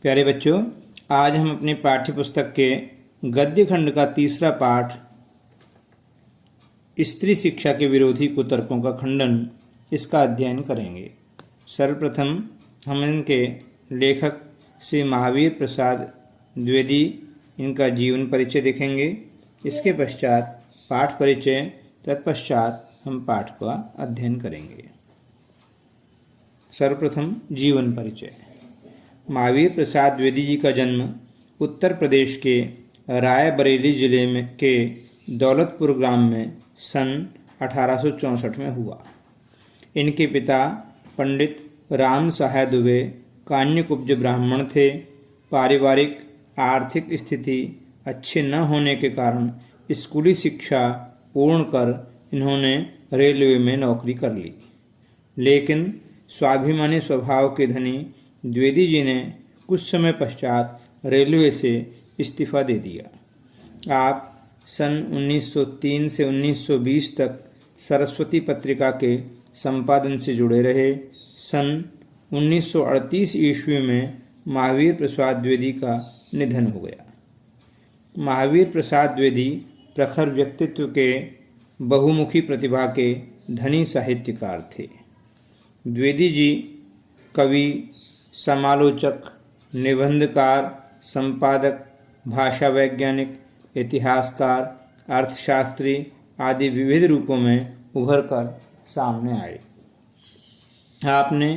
प्यारे बच्चों, आज हम अपनी पाठ्य पुस्तक के गद्य खंड का तीसरा पाठ स्त्री शिक्षा के विरोधी कुतर्कों का खंडन इसका अध्ययन करेंगे। सर्वप्रथम हम इनके लेखक श्री महावीर प्रसाद द्विवेदी इनका जीवन परिचय देखेंगे। इसके पश्चात पाठ परिचय, तत्पश्चात हम पाठ का अध्ययन करेंगे। सर्वप्रथम जीवन परिचय। महावीर प्रसाद द्विवेदी जी का जन्म उत्तर प्रदेश के रायबरेली जिले में के दौलतपुर ग्राम में सन 1864 में हुआ। इनके पिता पंडित राम सहाय दुबे कान्यकुब्ज ब्राह्मण थे। पारिवारिक आर्थिक स्थिति अच्छी न होने के कारण स्कूली शिक्षा पूर्ण कर इन्होंने रेलवे में नौकरी कर ली, लेकिन स्वाभिमानी स्वभाव के धनी द्विवेदी जी ने कुछ समय पश्चात रेलवे से इस्तीफा दे दिया। आप सन 1903 से 1920 तक सरस्वती पत्रिका के संपादन से जुड़े रहे। सन 1938 ईस्वी में महावीर प्रसाद द्विवेदी का निधन हो गया। महावीर प्रसाद द्विवेदी प्रखर व्यक्तित्व के बहुमुखी प्रतिभा के धनी साहित्यकार थे। द्विवेदी जी कवि, समालोचक, निबंधकार, संपादक, भाषा वैज्ञानिक, इतिहासकार, अर्थशास्त्री आदि विविध रूपों में उभर कर सामने आए। आपने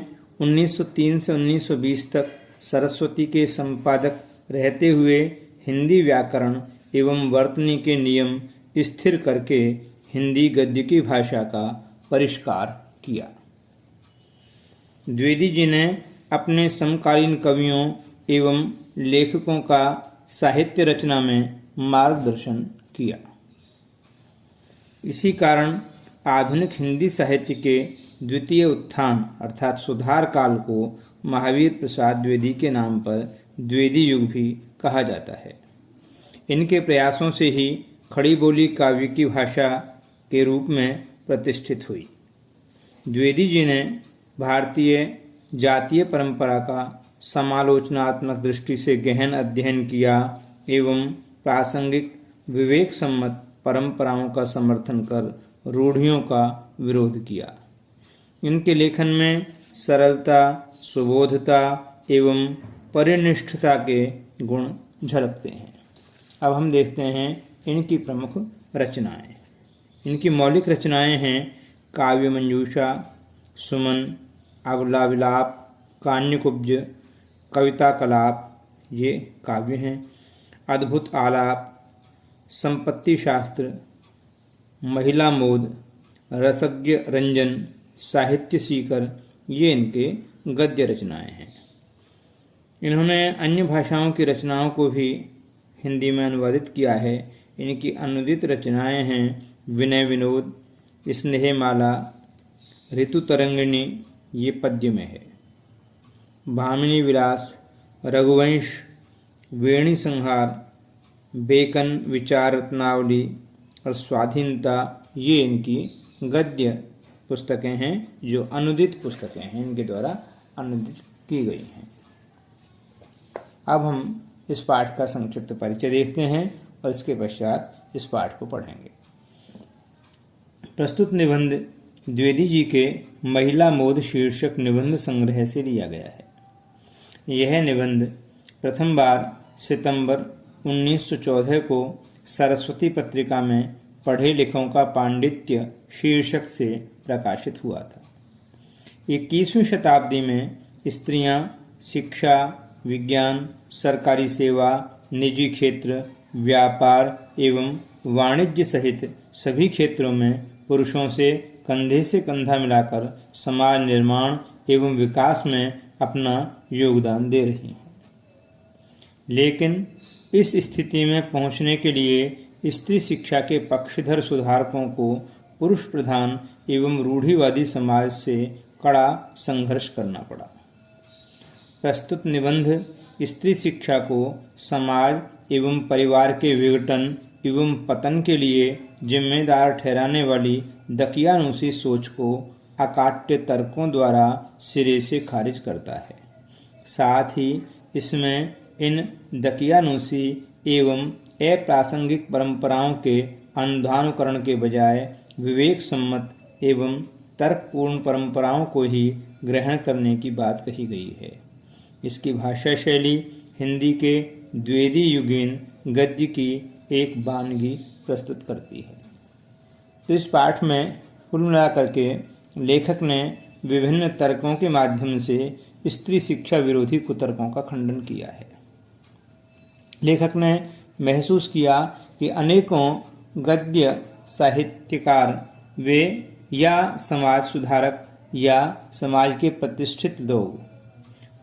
1903 से 1920 तक सरस्वती के संपादक रहते हुए हिंदी व्याकरण एवं वर्तनी के नियम स्थिर करके हिंदी गद्य की भाषा का परिष्कार किया। द्विवेदी जी ने अपने समकालीन कवियों एवं लेखकों का साहित्य रचना में मार्गदर्शन किया। इसी कारण आधुनिक हिंदी साहित्य के द्वितीय उत्थान अर्थात सुधार काल को महावीर प्रसाद द्विवेदी के नाम पर द्विवेदी युग भी कहा जाता है। इनके प्रयासों से ही खड़ी बोली काव्य की भाषा के रूप में प्रतिष्ठित हुई। द्विवेदी जी ने भारतीय जातीय परंपरा का समालोचनात्मक दृष्टि से गहन अध्ययन किया एवं प्रासंगिक विवेक सम्मत परंपराओं का समर्थन कर रूढ़ियों का विरोध किया। इनके लेखन में सरलता, सुबोधता एवं परिनिष्ठता के गुण झलकते हैं। अब हम देखते हैं इनकी प्रमुख रचनाएं। इनकी मौलिक रचनाएं हैं काव्य मंजूषा, सुमन, अबला विलाप, कान्यकुब्ज, कविता कलाप, ये काव्य हैं। अद्भुत आलाप, संपत्ति शास्त्र, महिला मोद, रसज्ञ रंजन, साहित्य सीकर, ये इनके गद्य रचनाएं हैं। इन्होंने अन्य भाषाओं की रचनाओं को भी हिंदी में अनुवादित किया है। इनकी अनुदित रचनाएं हैं विनय विनोद, स्नेहमाला, ऋतु तरंगिणी, ये पद्य में है। भामिनी विलास, रघुवंश, वेणी संहार, बेकन विचार रत्नावली और स्वाधीनता, ये इनकी गद्य पुस्तकें हैं जो अनुदित पुस्तकें हैं, इनके द्वारा अनुदित की गई हैं। अब हम इस पाठ का संक्षिप्त परिचय देखते हैं और इसके पश्चात इस पाठ को पढ़ेंगे। प्रस्तुत निबंध द्विवेदी जी के महिला मोद शीर्षक निबंध संग्रह से लिया गया है। यह निबंध प्रथम बार सितंबर 1914 को सरस्वती पत्रिका में पढ़े लिखों का पांडित्य शीर्षक से प्रकाशित हुआ था। 21वीं शताब्दी में स्त्रियां शिक्षा, विज्ञान, सरकारी सेवा, निजी क्षेत्र, व्यापार एवं वाणिज्य सहित सभी क्षेत्रों में पुरुषों से कंधा मिलाकर समाज निर्माण एवं विकास में अपना योगदान दे रही हैं। लेकिन इस स्थिति में पहुंचने के लिए स्त्री शिक्षा के पक्षधर सुधारकों को पुरुष प्रधान एवं रूढ़िवादी समाज से कड़ा संघर्ष करना पड़ा। प्रस्तुत निबंध स्त्री शिक्षा को समाज एवं परिवार के विघटन एवं पतन के लिए जिम्मेदार ठहराने वाली दकियानूसी सोच को अकाट्य तर्कों द्वारा सिरे से खारिज करता है। साथ ही इसमें इन दकियानूसी एवं अप्रासंगिक परंपराओं के अनुधानुकरण के बजाय विवेक सम्मत एवं तर्कपूर्ण परंपराओं को ही ग्रहण करने की बात कही गई है। इसकी भाषा शैली हिंदी के द्विवेदी युगीन गद्य की एक वानगी प्रस्तुत करती है। तो इस पाठ में कुल मिलाकर के लेखक ने विभिन्न तर्कों के माध्यम से स्त्री शिक्षा विरोधी कुतर्कों का खंडन किया है। लेखक ने महसूस किया कि अनेकों गद्य साहित्यकार वे या समाज सुधारक या समाज के प्रतिष्ठित लोग,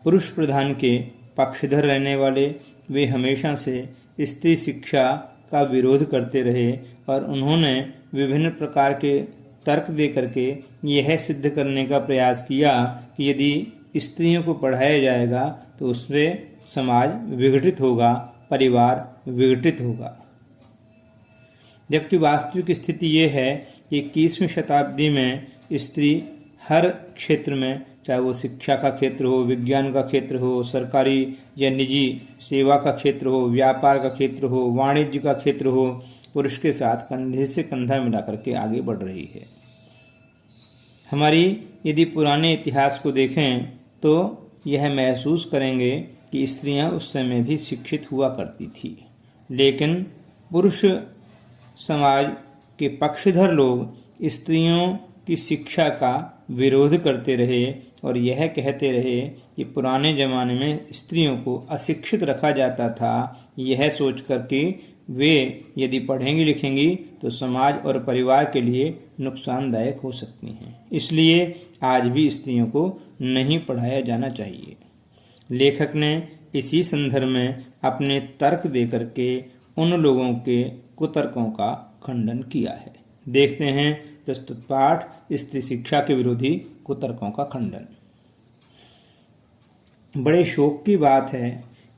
पुरुष प्रधान के पक्षधर रहने वाले, वे हमेशा से स्त्री शिक्षा का विरोध करते रहे और उन्होंने विभिन्न प्रकार के तर्क दे करके यह सिद्ध करने का प्रयास किया कि यदि स्त्रियों को पढ़ाया जाएगा तो उससे समाज विघटित होगा, परिवार विघटित होगा। जबकि वास्तविक स्थिति ये है कि 21वीं शताब्दी में स्त्री हर क्षेत्र में, चाहे वो शिक्षा का क्षेत्र हो, विज्ञान का क्षेत्र हो, सरकारी या निजी सेवा का क्षेत्र हो, व्यापार का क्षेत्र हो, वाणिज्य का क्षेत्र हो, पुरुष के साथ कंधे से कंधा मिलाकर के आगे बढ़ रही है। हमारी यदि पुराने इतिहास को देखें तो यह महसूस करेंगे कि स्त्रियां उस समय भी शिक्षित हुआ करती थी, लेकिन पुरुष समाज के पक्षधर लोग स्त्रियों की शिक्षा का विरोध करते रहे और यह कहते रहे कि पुराने ज़माने में स्त्रियों को अशिक्षित रखा जाता था, यह सोच कर कि वे यदि पढ़ेंगी लिखेंगी तो समाज और परिवार के लिए नुकसानदायक हो सकती हैं, इसलिए आज भी स्त्रियों को नहीं पढ़ाया जाना चाहिए। लेखक ने इसी संदर्भ में अपने तर्क देकर के उन लोगों के कुतर्कों का खंडन किया है। देखते हैं प्रस्तुत पाठ, स्त्री शिक्षा के विरोधी कुतर्कों का खंडन। बड़े शोक की बात है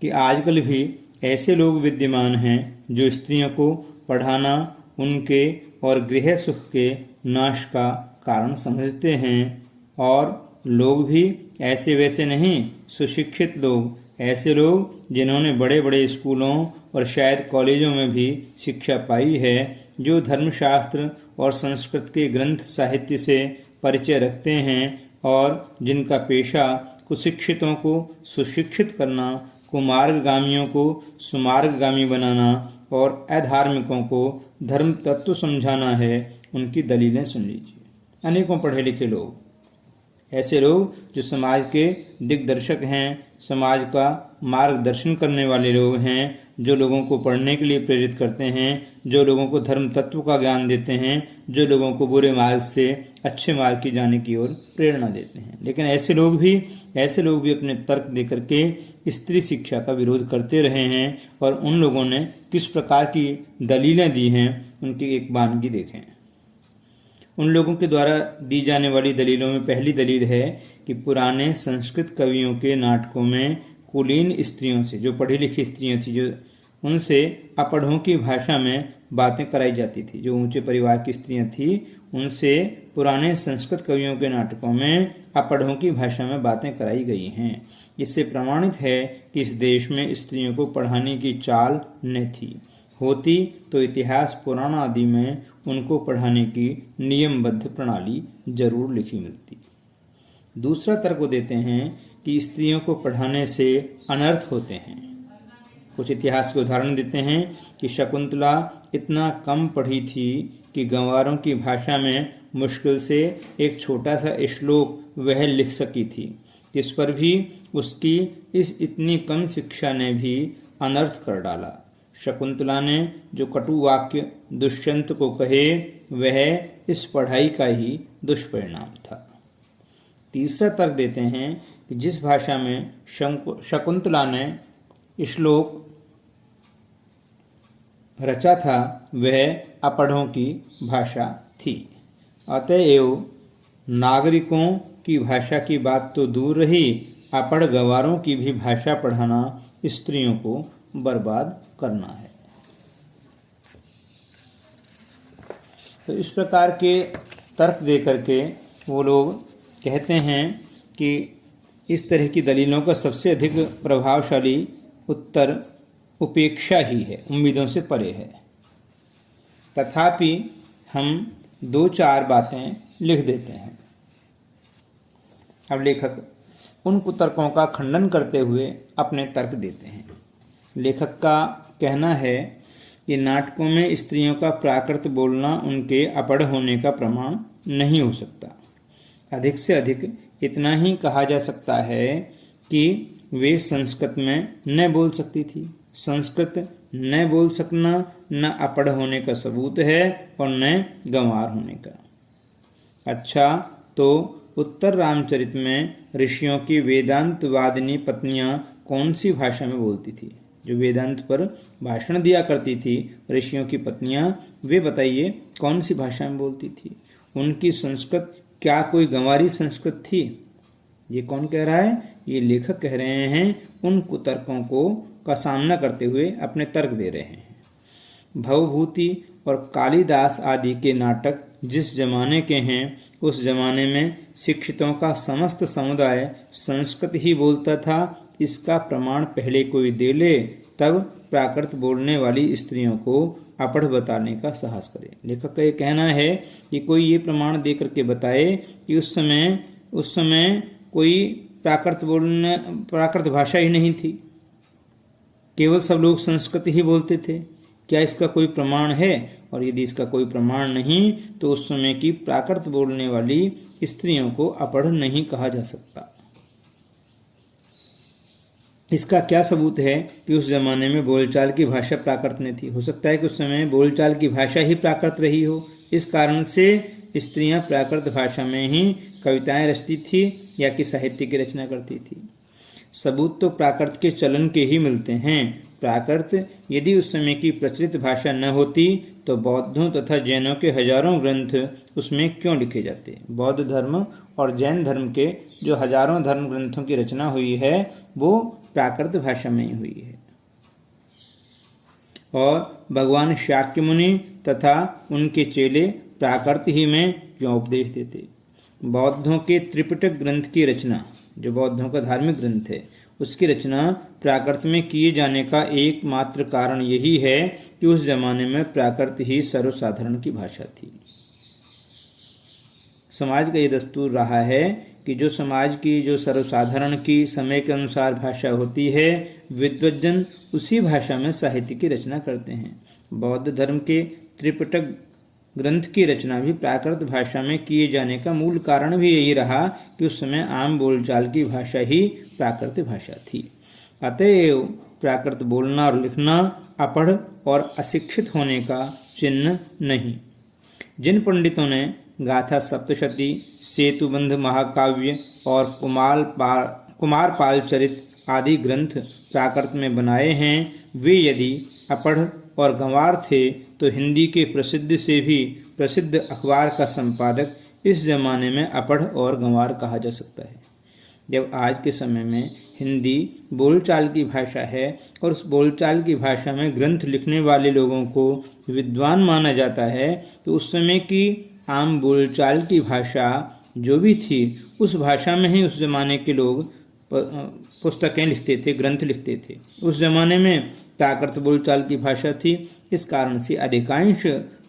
कि आजकल भी ऐसे लोग विद्यमान हैं जो स्त्रियों को पढ़ाना उनके और गृह सुख के नाश का कारण समझते हैं, और लोग भी ऐसे वैसे नहीं, सुशिक्षित लोग, ऐसे लोग जिन्होंने बड़े बड़े स्कूलों और शायद कॉलेजों में भी शिक्षा पाई है, जो धर्मशास्त्र और संस्कृत के ग्रंथ साहित्य से परिचय रखते हैं और जिनका पेशा कुशिक्षितों को सुशिक्षित करना, कुमार्गगामियों को सुमार्गगामी बनाना और अधार्मिकों को धर्म तत्व समझाना है, उनकी दलीलें सुन लीजिए। अनेकों पढ़े लिखे लोग, ऐसे लोग जो समाज के दिग्दर्शक हैं, समाज का मार्गदर्शन करने वाले लोग हैं, जो लोगों को पढ़ने के लिए प्रेरित करते हैं, जो लोगों को धर्म तत्व का ज्ञान देते हैं, जो लोगों को बुरे मार्ग से अच्छे मार्ग की जाने की ओर प्रेरणा देते हैं। लेकिन ऐसे लोग भी अपने तर्क देकर के स्त्री शिक्षा का विरोध करते रहे हैं, और उन लोगों ने किस प्रकार की दलीलें दी हैं उनकी एक वानगी देखें। उन लोगों के द्वारा दी जाने वाली दलीलों में पहली दलील है कि पुराने संस्कृत कवियों के नाटकों में कुलीन स्त्रियों से, जो पढ़ी लिखी स्त्रियां थी, जो उनसे अपढ़ों की भाषा में बातें कराई जाती थी, जो ऊंचे परिवार की स्त्रियां थी, उनसे पुराने संस्कृत कवियों के नाटकों में अपढ़ों की भाषा में बातें कराई गई हैं। इससे प्रमाणित है कि इस देश में स्त्रियों को पढ़ाने की चाल न थी, होती तो इतिहास पुराण आदि में उनको पढ़ाने की नियमबद्ध प्रणाली जरूर लिखी मिलती। दूसरा तर्क देते हैं कि स्त्रियों को पढ़ाने से अनर्थ होते हैं। कुछ इतिहास के उदाहरण देते हैं कि शकुंतला इतना कम पढ़ी थी कि गंवारों की भाषा में मुश्किल से एक छोटा सा श्लोक वह लिख सकी थी। इस पर भी उसकी इस इतनी कम शिक्षा ने भी अनर्थ कर डाला। शकुंतला ने जो कटु वाक्य दुष्यंत को कहे, वह इस पढ़ाई का ही दुष्परिणाम था। तीसरा तर्क देते हैं कि जिस भाषा में शकुंतला ने श्लोक रचा था वह अपढ़ों की भाषा थी। अतएव नागरिकों की भाषा की बात तो दूर रही, अपढ़ गंवारों की भी भाषा पढ़ाना स्त्रियों को बर्बाद करना है। तो इस प्रकार के तर्क दे करके वो लोग कहते हैं कि इस तरह की दलीलों का सबसे अधिक प्रभावशाली उत्तर उपेक्षा ही है, उम्मीदों से परे है। तथापि हम 2-4 बातें लिख देते हैं। अब लेखक उन कुतर्कों का खंडन करते हुए अपने तर्क देते हैं। लेखक का कहना है कि नाटकों में स्त्रियों का प्राकृत बोलना उनके अपढ़ होने का प्रमाण नहीं हो सकता। अधिक से अधिक इतना ही कहा जा सकता है कि वे संस्कृत में न बोल सकती थी। संस्कृत न बोल सकना न अपढ़ होने का सबूत है और न गंवार होने का। अच्छा, तो उत्तर रामचरित में ऋषियों की वेदांतवादिनी पत्नियां कौन सी भाषा में बोलती थी? जो वेदांत पर भाषण दिया करती थी ऋषियों की पत्नियां, वे बताइए कौन सी भाषा में बोलती थी? उनकी संस्कृत क्या कोई गंवारी संस्कृत थी? ये कौन कह रहा है? ये लेखक कह रहे हैं, उन कुतर्कों का सामना करते हुए अपने तर्क दे रहे हैं। भवभूति और कालिदास आदि के नाटक जिस जमाने के हैं, उस जमाने में शिक्षितों का समस्त समुदाय संस्कृत ही बोलता था। इसका प्रमाण पहले कोई दे ले, तब प्राकृत बोलने वाली स्त्रियों को अपढ़ बताने का साहस करे। लेखक का ये कहना है कि कोई ये प्रमाण दे करके बताए कि उस समय कोई प्राकृत भाषा ही नहीं थी, केवल सब लोग संस्कृत ही बोलते थे। क्या इसका कोई प्रमाण है? और यदि इसका कोई प्रमाण नहीं, तो उस समय की प्राकृत बोलने वाली स्त्रियों को अपढ़ नहीं कहा जा सकता। इसका क्या सबूत है कि उस जमाने में बोलचाल की भाषा प्राकृत में थी? हो सकता है कि उस समय बोलचाल की भाषा ही प्राकृत रही हो। इस कारण से स्त्रियां प्राकृत भाषा में ही कविताएं रचती थी या कि साहित्य की रचना करती थी। सबूत तो प्राकृत के चलन के ही मिलते हैं। प्राकृत यदि उस समय की प्रचलित भाषा न होती तो बौद्धों तथा जैनों के हजारों ग्रंथ उसमें क्यों लिखे जाते? बौद्ध धर्म और जैन धर्म के जो हजारों धर्म ग्रंथों की रचना हुई है, वो प्राकृत भाषा में ही हुई है। और भगवान शाक्य मुनि तथा उनके चेले प्राकृत ही में क्यों उपदेश देते? बौद्धों के त्रिपिटक ग्रंथ की रचना, जो बौद्धों का धार्मिक ग्रंथ है, उसकी रचना प्राकृत में किए जाने का एकमात्र कारण यही है कि उस जमाने में प्राकृत ही सर्वसाधारण की भाषा थी। समाज का ये दस्तूर रहा है कि जो समाज की जो सर्वसाधारण की समय के अनुसार भाषा होती है, विद्वज्जन उसी भाषा में साहित्य की रचना करते हैं। बौद्ध धर्म के त्रिपिटक ग्रंथ की रचना भी प्राकृत भाषा में किए जाने का मूल कारण भी यही रहा कि उस समय आम बोलचाल की भाषा ही प्राकृत भाषा थी। अतएव प्राकृत बोलना और लिखना अपढ़ और अशिक्षित होने का चिन्ह नहीं। जिन पंडितों ने गाथा सप्तशती, सेतुबंध महाकाव्य और कुमारपाल चरित आदि ग्रंथ प्राकृत में बनाए हैं, वे यदि अपढ़ और गंवार थे तो हिंदी के प्रसिद्ध से भी प्रसिद्ध अखबार का संपादक इस जमाने में अपढ़ और गंवार कहा जा सकता है। जब आज के समय में हिंदी बोलचाल की भाषा है और उस बोलचाल की भाषा में ग्रंथ लिखने वाले लोगों को विद्वान माना जाता है, तो उस समय की आम बोलचाल की भाषा जो भी थी, उस भाषा में ही उस जमाने के लोग पुस्तकें लिखते थे, ग्रंथ लिखते थे। उस जमाने में प्राकृत बोलचाल की भाषा थी। इस कारण से अधिकांश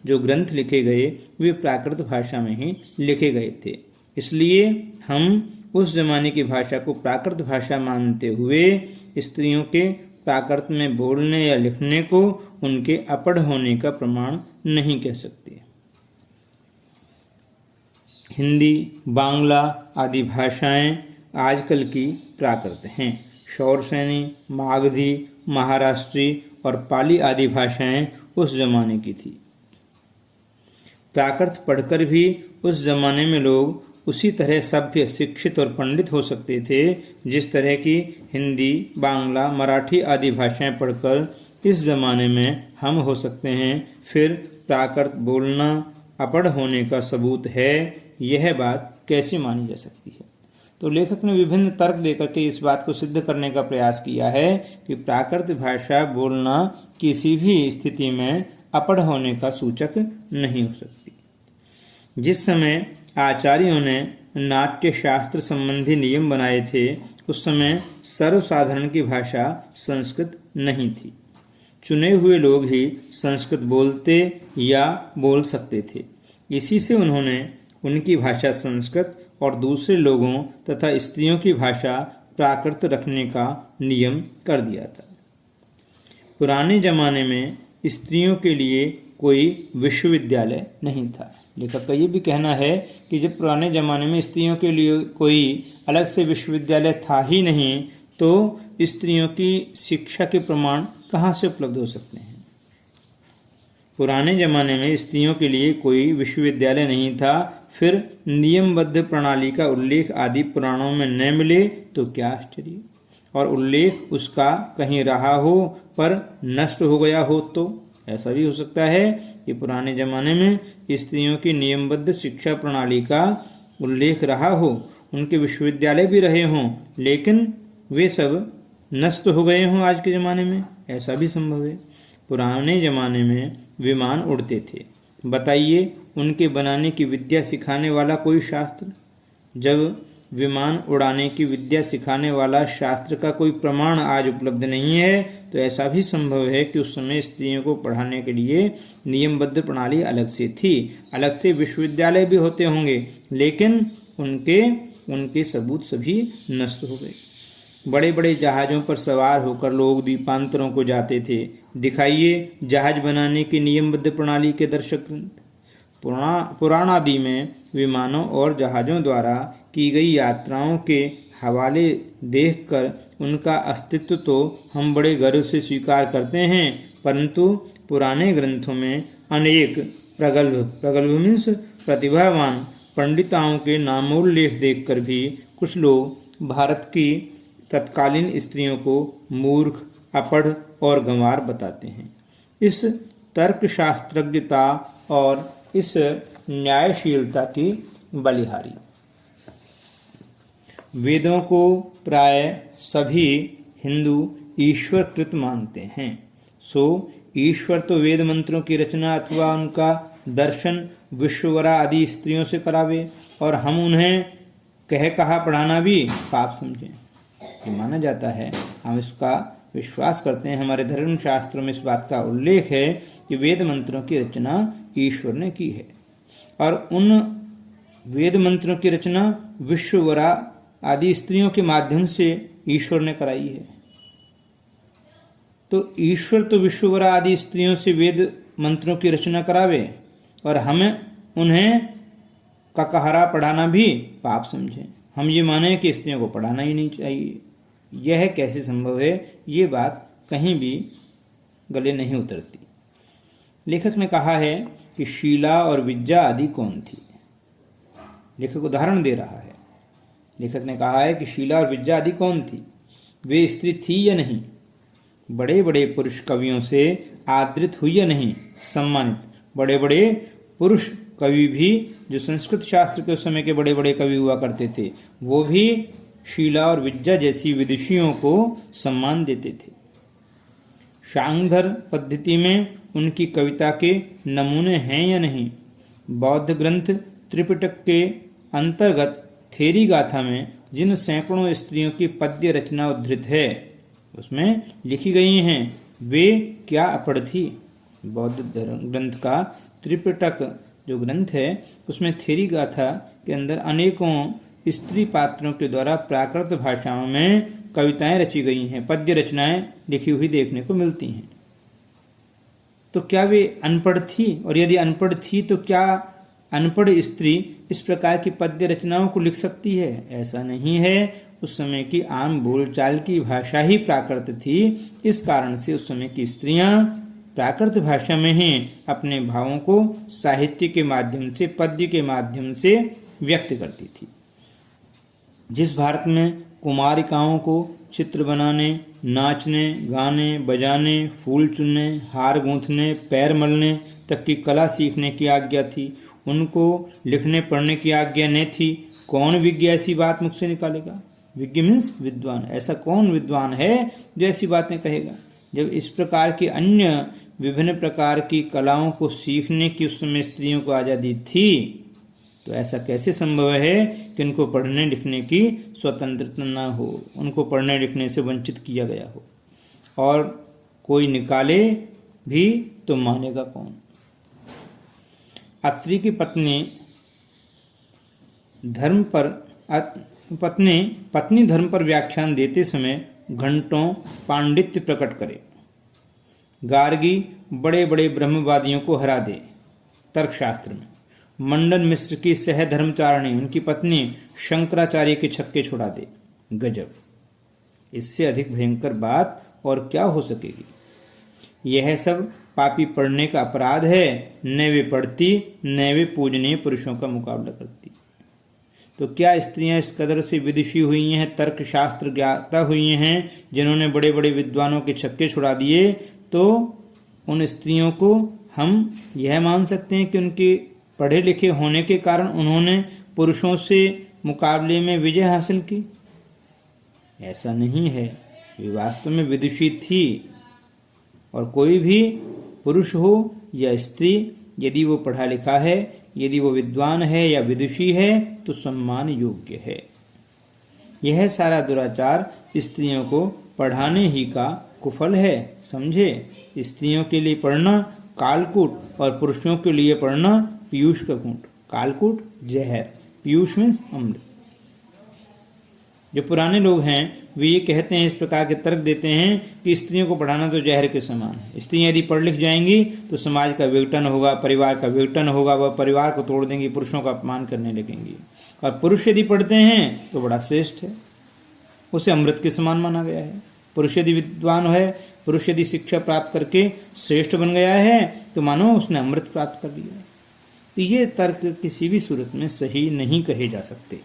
जो ग्रंथ लिखे गए वे प्राकृत भाषा में ही लिखे गए थे। इसलिए हम उस जमाने की भाषा को प्राकृत भाषा मानते हुए स्त्रियों के प्राकृत में बोलने या लिखने को उनके अपढ़ होने का प्रमाण नहीं कह सकते। हिंदी, बांग्ला आदि भाषाएं आजकल की प्राकृत हैं। शौरसेनी, मागधी, महाराष्ट्री और पाली आदि भाषाएं उस जमाने की थी। प्राकृत पढ़कर भी उस जमाने में लोग उसी तरह सभ्य, शिक्षित और पंडित हो सकते थे जिस तरह की हिंदी, बांग्ला, मराठी आदि भाषाएं पढ़कर इस जमाने में हम हो सकते हैं। फिर प्राकृत बोलना अपढ़ होने का सबूत है, यह बात कैसे मानी जा सकती है? तो लेखक ने विभिन्न तर्क देकर के इस बात को सिद्ध करने का प्रयास किया है कि प्राकृत भाषा बोलना किसी भी स्थिति में अपढ़ होने का सूचक नहीं हो सकती। जिस समय आचार्यों ने नाट्य शास्त्र संबंधी नियम बनाए थे, उस समय सर्वसाधारण की भाषा संस्कृत नहीं थी। चुने हुए लोग ही संस्कृत बोलते या बोल सकते थे। इसी से उन्होंने उनकी भाषा संस्कृत और दूसरे लोगों तथा स्त्रियों की भाषा प्राकृत रखने का नियम कर दिया था। पुराने जमाने में स्त्रियों के लिए कोई विश्वविद्यालय नहीं था। लेखक का ये भी कहना है कि जब पुराने जमाने में स्त्रियों के लिए कोई अलग से विश्वविद्यालय था ही नहीं, तो स्त्रियों की शिक्षा के प्रमाण कहाँ से उपलब्ध हो सकते हैं। पुराने जमाने में स्त्रियों के लिए कोई विश्वविद्यालय नहीं था, फिर नियमबद्ध प्रणाली का उल्लेख आदि पुराणों में न मिले तो क्या आश्चर्य, और उल्लेख उसका कहीं रहा हो पर नष्ट हो गया हो तो ऐसा भी हो सकता है कि पुराने जमाने में स्त्रियों की नियमबद्ध शिक्षा प्रणाली का उल्लेख रहा हो, उनके विश्वविद्यालय भी रहे हों, लेकिन वे सब नष्ट हो गए हों आज के ज़माने में, ऐसा भी संभव है। पुराने ज़माने में विमान उड़ते थे, बताइए उनके बनाने की विद्या सिखाने वाला कोई शास्त्र? जब विमान उड़ाने की विद्या सिखाने वाला शास्त्र का कोई प्रमाण आज उपलब्ध नहीं है, तो ऐसा भी संभव है कि उस समय स्त्रियों को पढ़ाने के लिए नियमबद्ध प्रणाली अलग से थी, अलग से विश्वविद्यालय भी होते होंगे, लेकिन उनके सबूत सभी नष्ट हो गए। बड़े बड़े जहाज़ों पर सवार होकर लोग द्वीपांतरों को जाते थे। दिखाइए जहाज बनाने की नियमबद्ध प्रणाली के दर्शक ग्रंथ। पुराण आदि में विमानों और जहाज़ों द्वारा की गई यात्राओं के हवाले देखकर उनका अस्तित्व तो हम बड़े गर्व से स्वीकार करते हैं, परंतु पुराने ग्रंथों में अनेक प्रगल्भ मीन्स प्रतिभावान पंडिताओं के नामोल्लेख देखकर भी कुछ लोग भारत की तत्कालीन स्त्रियों को मूर्ख, अपढ़ और गंवार बताते हैं। इस तर्कशास्त्रज्ञता और इस न्यायशीलता की बलिहारी। वेदों को प्राय सभी हिंदू ईश्वरकृत मानते हैं। सो ईश्वर तो वेद मंत्रों की रचना अथवा उनका दर्शन विश्ववरा आदि स्त्रियों से करावे और हम उन्हें कहा पढ़ाना भी पाप समझें। ये माना जाता है, हम इसका विश्वास करते हैं। हमारे धर्म शास्त्रों में इस बात का उल्लेख है कि वेद मंत्रों की रचना ईश्वर ने की है और उन वेद मंत्रों की रचना विश्ववरा आदि स्त्रियों के माध्यम से ईश्वर ने कराई है। तो ईश्वर तो विश्ववरा आदि स्त्रियों से वेद मंत्रों की रचना करावे और हमें उन्हें ककहरा पढ़ाना भी पाप समझें। हम ये माने कि स्त्रियों को पढ़ाना ही नहीं चाहिए। यह कैसे संभव है? ये बात कहीं भी गले नहीं उतरती। लेखक ने कहा है कि शीला और विद्या आदि कौन थी। लेखक उदाहरण दे रहा है। लेखक ने कहा है कि शीला और विद्या आदि कौन थी, वे स्त्री थी या नहीं, बड़े बड़े पुरुष कवियों से आदृत हुई या नहीं, सम्मानित बड़े बड़े पुरुष कवि भी जो संस्कृत शास्त्र के उस समय के बड़े बड़े कवि हुआ करते थे, वो भी शीला और विद्या जैसी विदुषियों को सम्मान देते थे। शांगधर पद्धति में उनकी कविता के नमूने हैं या नहीं। बौद्ध ग्रंथ त्रिपिटक के अंतर्गत थेरी गाथा में जिन सैकड़ों स्त्रियों की पद्य रचना उद्धृत है, उसमें लिखी गई हैं, वे क्या अपढ़ थी। बौद्ध ग्रंथ का त्रिपिटक जो ग्रंथ है, उसमें थेरी गाथा के अंदर अनेकों स्त्री पात्रों के द्वारा प्राकृत भाषाओं में कविताएं रची गई हैं, पद्य रचनाएं लिखी हुई देखने को मिलती हैं। तो क्या वे अनपढ़ थी? और यदि अनपढ़ थी तो क्या अनपढ़ स्त्री इस प्रकार की पद्य रचनाओं को लिख सकती है? ऐसा नहीं है। उस समय की आम बोलचाल की भाषा ही प्राकृत थी। इस कारण से उस समय की स्त्रियां प्राकृत भाषा में ही अपने भावों को साहित्य के माध्यम से, पद्य के माध्यम से व्यक्त करती थी। जिस भारत में कुमारिकाओं को चित्र बनाने, नाचने, गाने, बजाने, फूल चुनने, हार गूंथने, पैर मलने तक की कला सीखने की आज्ञा थी, उनको लिखने पढ़ने की आज्ञा न थी, कौन विज्ञ ऐसी बात मुख से निकालेगा? विज्ञ मीन्स विद्वान। ऐसा कौन विद्वान है जो ऐसी बातें कहेगा? जब इस प्रकार की अन्य विभिन्न प्रकार की कलाओं को सीखने की उस समय स्त्रियों को आज़ादी थी, तो ऐसा कैसे संभव है कि उनको पढ़ने लिखने की स्वतंत्रता न हो, उनको पढ़ने लिखने से वंचित किया गया हो, और कोई निकाले भी तो मानेगा कौन। अत्रि की पत्नी धर्म पर व्याख्यान देते समय घंटों पांडित्य प्रकट करे। गार्गी बड़े बड़े ब्रह्मवादियों को हरा दे तर्कशास्त्र में। मंडन मिश्र की सहधर्मचारिणी उनकी पत्नी शंकराचार्य के छक्के छुड़ा दे। गजब, इससे अधिक भयंकर बात और क्या हो सकेगी। यह सब पापी पढ़ने का अपराध है। न वे पढ़ती न वे पूजनीय पुरुषों का मुकाबला करती। तो क्या स्त्रियां इस कदर से विदुषी हुई हैं, तर्कशास्त्र ज्ञाता हुई हैं, जिन्होंने बड़े बड़े विद्वानों के छक्के छुड़ा दिए, तो उन स्त्रियों को हम यह मान सकते हैं कि उनके पढ़े लिखे होने के कारण उन्होंने पुरुषों से मुकाबले में विजय हासिल की? ऐसा नहीं है। वे वास्तव में विदुषी थी, और कोई भी पुरुष हो या स्त्री, यदि वो पढ़ा लिखा है, यदि वो विद्वान है या विदुषी है, तो सम्मान योग्य है। यह सारा दुराचार स्त्रियों को पढ़ाने ही का कुफल है। समझे, स्त्रियों के लिए पढ़ना कालकूट और पुरुषों के लिए पढ़ना पीयूष का घूंट। कालकूट जहर, पीयूष में अमृत। जो पुराने लोग हैं वे ये कहते हैं, इस प्रकार के तर्क देते हैं कि स्त्रियों को पढ़ाना तो जहर के समान है। स्त्रियां यदि पढ़ लिख जाएंगी तो समाज का विघटन होगा, परिवार का विघटन होगा, वह परिवार को तोड़ देंगी, पुरुषों का अपमान करने लगेंगी। और पुरुष यदि पढ़ते हैं तो बड़ा श्रेष्ठ है, उसे अमृत के समान माना गया है। पुरुष यदि विद्वान है, पुरुष यदि शिक्षा प्राप्त करके श्रेष्ठ बन गया है, तो मानो उसने अमृत प्राप्त कर लिया। तो ये तर्क किसी भी सूरत में सही नहीं कहे जा सकते।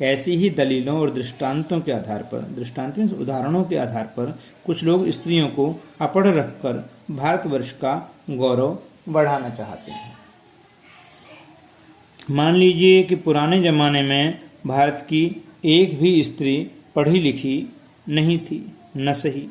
ऐसी ही दलीलों और दृष्टांतों के आधार पर, दृष्टांत में उदाहरणों के आधार पर कुछ लोग स्त्रियों को अपढ़ रखकर भारतवर्ष का गौरव बढ़ाना चाहते हैं। मान लीजिए कि पुराने जमाने में भारत की एक भी स्त्री पढ़ी लिखी नहीं थी, न सही।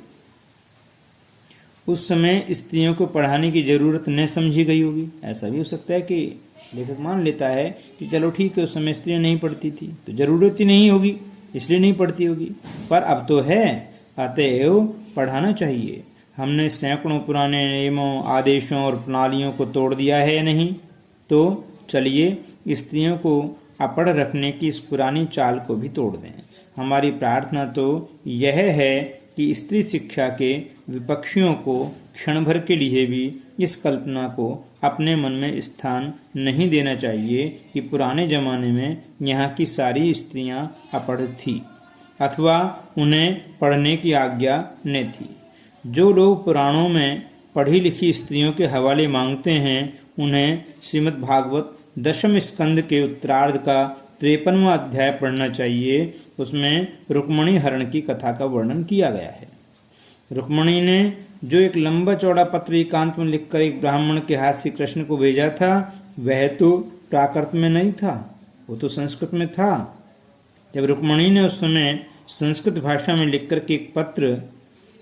उस समय स्त्रियों को पढ़ाने की जरूरत न समझी गई होगी। ऐसा भी हो सकता है कि लेखक मान लेता है कि चलो ठीक है, उस समय स्त्रियां नहीं पढ़ती थी तो जरूरत ही नहीं होगी, इसलिए नहीं पढ़ती होगी। पर अब तो है, अतएव पढ़ाना चाहिए। हमने सैकड़ों पुराने नियमों, आदेशों और प्रणालियों को तोड़ दिया है या नहीं? तो चलिए स्त्रियों को अपढ़ रखने की इस पुरानी चाल को भी तोड़ दें। हमारी प्रार्थना तो यह है कि स्त्री शिक्षा के विपक्षियों को क्षण भर के लिए भी इस कल्पना को अपने मन में स्थान नहीं देना चाहिए कि पुराने जमाने में यहाँ की सारी स्त्रियाँ अपढ़ थी अथवा उन्हें पढ़ने की आज्ञा न थी। जो लोग पुराणों में पढ़ी लिखी स्त्रियों के हवाले मांगते हैं, उन्हें श्रीमद् भागवत दशम स्कंद के उत्तरार्ध का 53वां अध्याय पढ़ना चाहिए। उसमें रुक्मणी हरण की कथा का वर्णन किया गया है। रुक्मणी ने जो एक लंबा चौड़ा पत्र एकांत में लिखकर एक ब्राह्मण के हाथ से कृष्ण को भेजा था, वह तो प्राकृत में नहीं था, वो तो संस्कृत में था। जब रुक्मणी ने उस समय संस्कृत भाषा में लिखकर के एक पत्र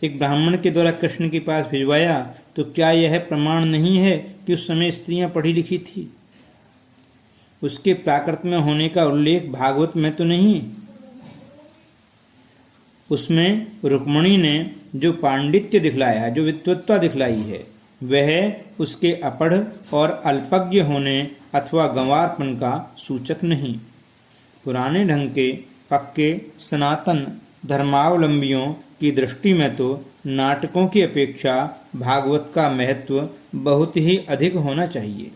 एक ब्राह्मण के द्वारा कृष्ण के पास भिजवाया, तो क्या यह प्रमाण नहीं है कि उस समय स्त्रियां पढ़ी लिखी थी? उसके प्राकृत में होने का उल्लेख भागवत में तो नहीं। उसमें रुक्मणी ने जो पांडित्य दिखलाया, जो विद्वत्ता दिखलाई है, वह उसके अपढ़ और अल्पज्ञ होने अथवा गंवारपन का सूचक नहीं। पुराने ढंग के पक्के सनातन धर्मावलंबियों की दृष्टि में तो नाटकों की अपेक्षा भागवत का महत्व बहुत ही अधिक होना चाहिए।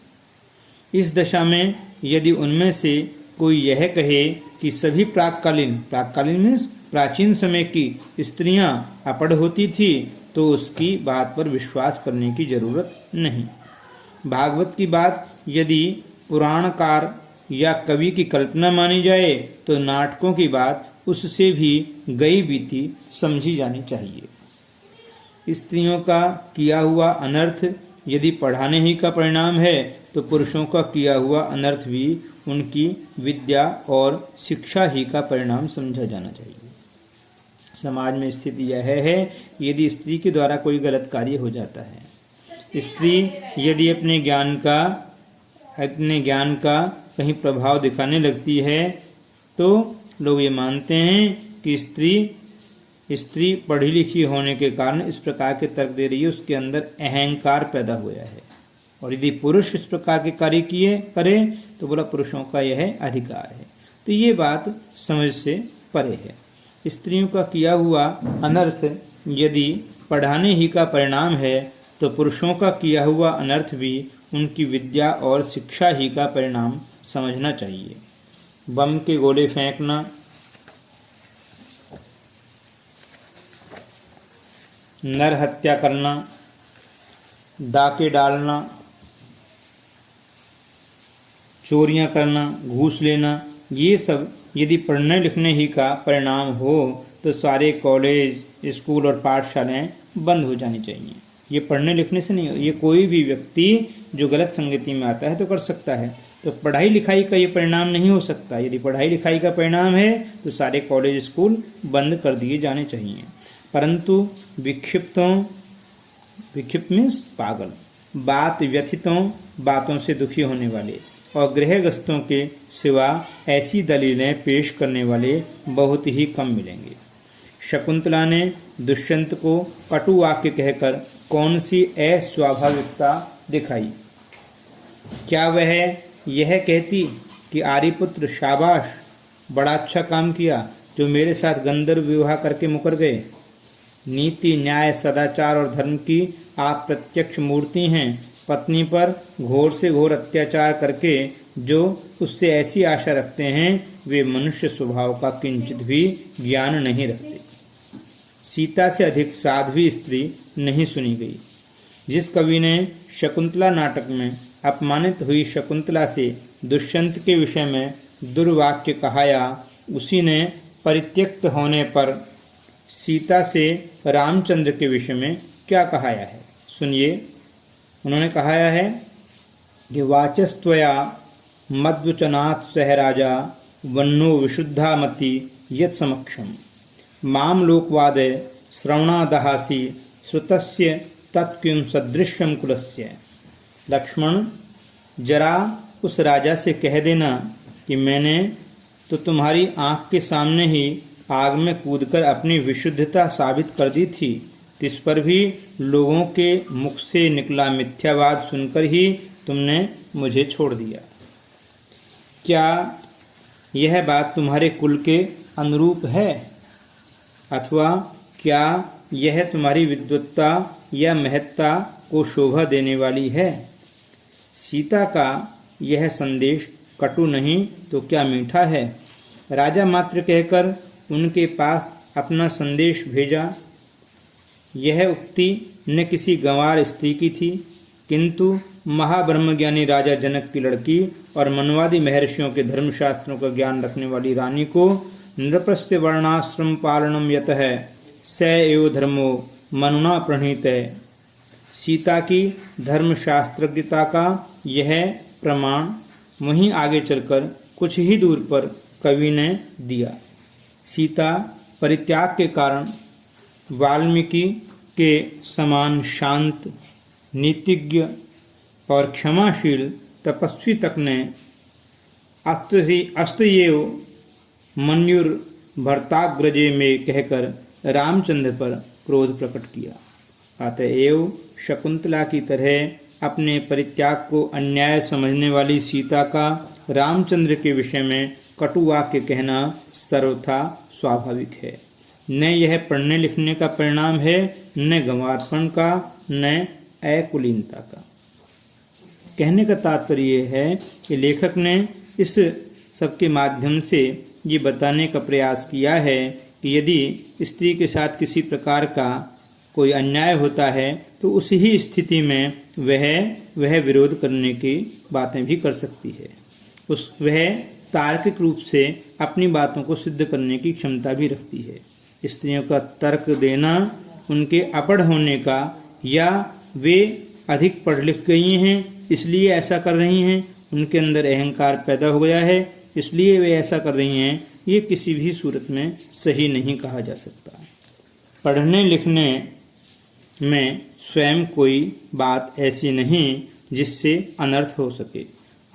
इस दशा में यदि उनमें से कोई यह कहे कि सभी प्राक्कालीन मीन्स प्राचीन समय की स्त्रियां अपढ़ होती थी, तो उसकी बात पर विश्वास करने की जरूरत नहीं। भागवत की बात यदि पुराणकार या कवि की कल्पना मानी जाए, तो नाटकों की बात उससे भी गई बीती समझी जानी चाहिए। स्त्रियों का किया हुआ अनर्थ यदि पढ़ाने ही का परिणाम है, तो पुरुषों का किया हुआ अनर्थ भी उनकी विद्या और शिक्षा ही का परिणाम समझा जाना चाहिए। समाज में स्थिति यह है, यदि स्त्री के द्वारा कोई गलत कार्य हो जाता है, स्त्री यदि अपने ज्ञान का कहीं प्रभाव दिखाने लगती है तो लोग ये मानते हैं कि स्त्री पढ़ी लिखी होने के कारण इस प्रकार के तर्क दे रही है, उसके अंदर अहंकार पैदा हुआ है। और यदि पुरुष इस प्रकार के कार्य करे तो बोला पुरुषों का यह अधिकार है। तो ये बात समझ से परे है। स्त्रियों का किया हुआ अनर्थ यदि पढ़ाने ही का परिणाम है तो पुरुषों का किया हुआ अनर्थ भी उनकी विद्या और शिक्षा ही का परिणाम समझना चाहिए। बम के गोले फेंकना, नर हत्या करना, डाके डालना, चोरियां करना, घूस लेना, ये सब यदि पढ़ने लिखने ही का परिणाम हो तो सारे कॉलेज, स्कूल और पाठशालाएं बंद हो जानी चाहिए। ये पढ़ने लिखने से नहीं, ये कोई भी व्यक्ति जो गलत संगति में आता है तो कर सकता है। तो पढ़ाई लिखाई का ये परिणाम नहीं हो सकता। यदि पढ़ाई लिखाई का परिणाम है तो सारे कॉलेज स्कूल बंद कर दिए जाने चाहिए। परंतु विक्षिप्त मीन्स पागल, बात व्यथितों, बातों से दुखी होने वाले और गृहस्थों के सिवा ऐसी दलीलें पेश करने वाले बहुत ही कम मिलेंगे। शकुंतला ने दुष्यंत को कटु वाक्य कहकर कौन सी अस्वाभाविकता दिखाई? क्या वह यह कहती कि आर्यपुत्र शाबाश, बड़ा अच्छा काम किया जो मेरे साथ गंधर्व विवाह करके मुकर गए। नीति, न्याय, सदाचार और धर्म की आप प्रत्यक्ष मूर्ति हैं। पत्नी पर घोर से घोर अत्याचार करके जो उससे ऐसी आशा रखते हैं वे मनुष्य स्वभाव का किंचित भी ज्ञान नहीं रखते। सीता से अधिक साध्वी स्त्री नहीं सुनी गई। जिस कवि ने शकुंतला नाटक में अपमानित हुई शकुंतला से दुष्यंत के विषय में दुर्वाक्य कहाया, उसी ने परित्यक्त होने पर सीता से रामचंद्र के विषय में क्या कहाया है, सुनिए। उन्होंने कहाया है कि वाचस्त्वया मद्वचनात् सह राजा वन्नो विशुद्धामति यत् समक्षम माम लोकवादे श्रवणादहासी श्रुतस्य तत्किं सदृश्यम कुलस्य। लक्ष्मण, जरा उस राजा से कह देना कि मैंने तो तुम्हारी आँख के सामने ही आग में कूदकर अपनी विशुद्धता साबित कर दी थी, इस पर भी लोगों के मुख से निकला मिथ्यावाद सुनकर ही तुमने मुझे छोड़ दिया। क्या यह बात तुम्हारे कुल के अनुरूप है अथवा क्या यह तुम्हारी विद्वत्ता या महत्ता को शोभा देने वाली है? सीता का यह संदेश कटु नहीं तो क्या मीठा है? राजा मात्र कहकर उनके पास अपना संदेश भेजा। यह उक्ति न किसी गंवार स्त्री की थी, किंतु महाब्रह्मज्ञानी राजा जनक की लड़की और मनवादी महर्षियों के धर्मशास्त्रों का ज्ञान रखने वाली रानी को नृपस्य वर्णाश्रम पालनम यतः स एव धर्मो मनुना प्रणीत है। सीता की धर्मशास्त्रज्ञता का यह प्रमाण वहीं आगे चलकर कुछ ही दूर पर कवि ने दिया। सीता परित्याग के कारण वाल्मीकि के समान शांत, नीतिज्ञ और क्षमाशील तपस्वी तक ने अस्तयेव मन्युर भर्ताग्रजे में कहकर रामचंद्र पर क्रोध प्रकट किया। अतएव शकुंतला की तरह अपने परित्याग को अन्याय समझने वाली सीता का रामचंद्र के विषय में कटु वाक्य कहना सर्वथा स्वाभाविक है। न यह पढ़ने लिखने का परिणाम है, न गंवारपन का, न अकुलीनता का। कहने का तात्पर्य है कि लेखक ने इस सबके माध्यम से ये बताने का प्रयास किया है कि यदि स्त्री के साथ किसी प्रकार का कोई अन्याय होता है तो उस ही स्थिति में वह विरोध करने की बातें भी कर सकती है। वह तार्किक रूप से अपनी बातों को सिद्ध करने की क्षमता भी रखती है। स्त्रियों का तर्क देना उनके अपढ़ होने का या वे अधिक पढ़ लिख गई हैं इसलिए ऐसा कर रही हैं, उनके अंदर अहंकार पैदा हो गया है इसलिए वे ऐसा कर रही हैं, ये किसी भी सूरत में सही नहीं कहा जा सकता। पढ़ने लिखने में स्वयं कोई बात ऐसी नहीं जिससे अनर्थ हो सके।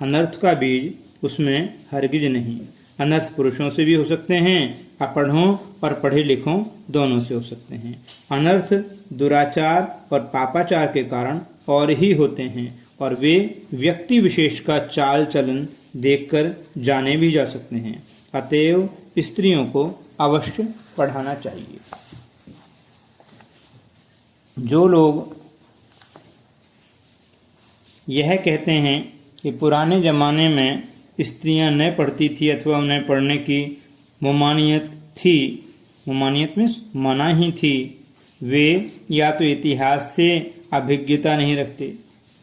अनर्थ का बीज उसमें हरगिज नहीं। अनर्थ पुरुषों से भी हो सकते हैं, अपढ़ों और पढ़े लिखों दोनों से हो सकते हैं। अनर्थ दुराचार और पापाचार के कारण और ही होते हैं और वे व्यक्ति विशेष का चाल चलन देखकर जाने भी जा सकते हैं। अतएव स्त्रियों को अवश्य पढ़ाना चाहिए। जो लोग यह कहते हैं कि पुराने ज़माने में स्त्रियां न पढ़ती थी अथवा उन्हें पढ़ने की ममानियत थी, ममानियत मीन्स मनाही थी, वे या तो इतिहास से अभिज्ञता नहीं रखते,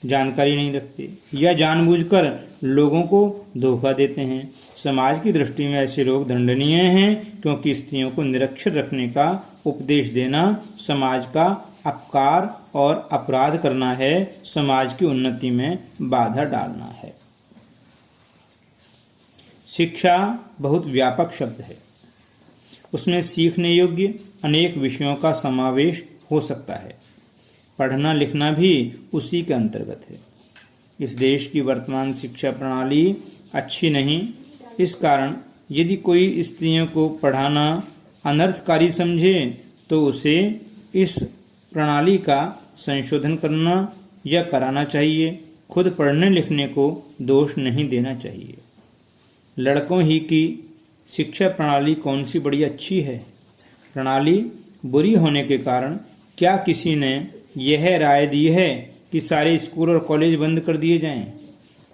जानकारी नहीं रखते, या जानबूझकर लोगों को धोखा देते हैं। समाज की दृष्टि में ऐसे लोग दंडनीय हैं, क्योंकि स्त्रियों को निरक्षर रखने का उपदेश देना समाज का अपकार और अपराध करना है, समाज की उन्नति में बाधा डालना है। शिक्षा बहुत व्यापक शब्द है। उसमें सीखने योग्य अनेक विषयों का समावेश हो सकता है। पढ़ना लिखना भी उसी के अंतर्गत है। इस देश की वर्तमान शिक्षा प्रणाली अच्छी नहीं। इस कारण यदि कोई स्त्रियों को पढ़ाना अनर्थकारी समझे तो उसे इस प्रणाली का संशोधन करना या कराना चाहिए। खुद पढ़ने लिखने को दोष नहीं देना चाहिए। लड़कों ही की शिक्षा प्रणाली कौन सी बड़ी अच्छी है। प्रणाली बुरी होने के कारण क्या किसी ने यह राय दी है कि सारे स्कूल और कॉलेज बंद कर दिए जाएं?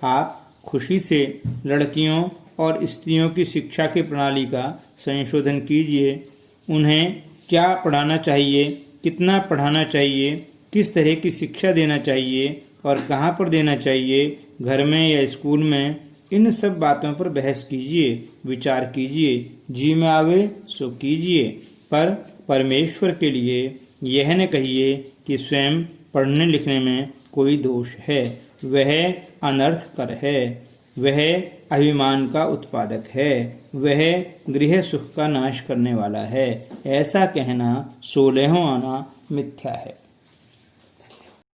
आप खुशी से लड़कियों और स्त्रियों की शिक्षा की प्रणाली का संशोधन कीजिए। उन्हें क्या पढ़ाना चाहिए, कितना पढ़ाना चाहिए, किस तरह की शिक्षा देना चाहिए और कहाँ पर देना चाहिए, घर में या स्कूल में, इन सब बातों पर बहस कीजिए, विचार कीजिए। जी में आवे सो कीजिए, पर परमेश्वर के लिए यह न कहिए कि स्वयं पढ़ने लिखने में कोई दोष है। वह अनर्थकर है, वह अभिमान का उत्पादक है, वह गृह सुख का नाश करने वाला है। ऐसा कहना 16वां आना मिथ्या है।